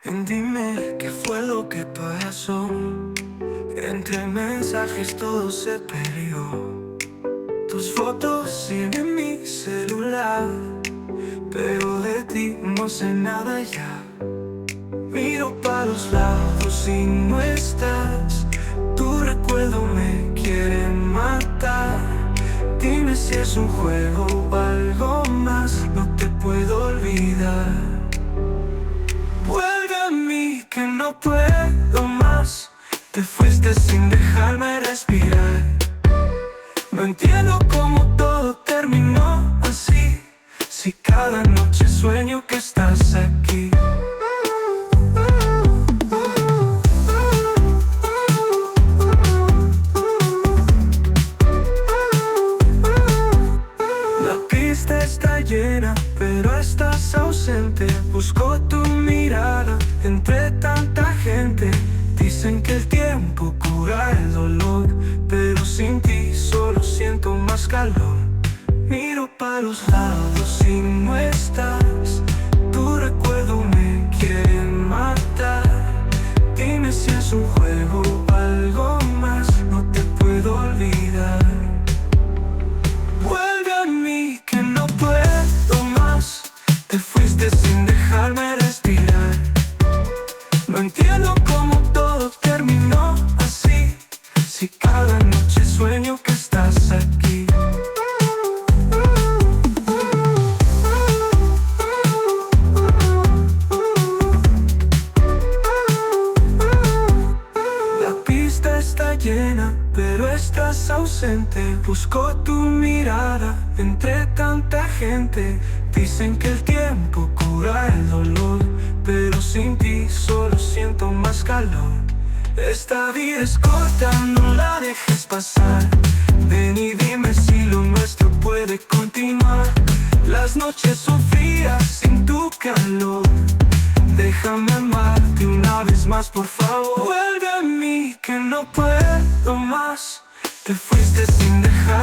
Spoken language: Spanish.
Dime qué fue lo que pasó. Entre mensajes todo se perdió. Tus fotos siguen en mi celular, pero de ti no sé nada ya. Miro para los lados y no estás. Tu recuerdo me quiere matar. Dime si es un juego o algo más. No te puedo olvidar. Vuelve a mí que no puedo más. Te fuiste sin dejarme respirar. No entiendo cómo todo terminó así. Si cada noche sueño que estás aquí. La pista está llena, pero estás ausente. Busco tu mirada entre tanta gente. Dicen que el tiempo cura el dolor, pero sin ti solo siento más calor. Miro para los lados y no estás. Tu recuerdo me quiere matar. Dime si es un juego o algo más. No te puedo olvidar. Vuelve a mí que no puedo más. Te fuiste sin dejarme respirar. No entiendo cómo todo terminó así. Si cada noche sueño que estás aquí. La pista está llena, pero estás ausente. Busco tu mirada entre tanta gente. Dicen que el tiempo cura el dolor, pero sin ti solo siento más calor. Esta vida es corta, no la dejes pasar. Ven y dime si lo nuestro puede continuar. Las noches son frías sin tu calor. Déjame amarte una vez más, por favor. Vuelve a mí que no puedo más. Te fuiste sin dejar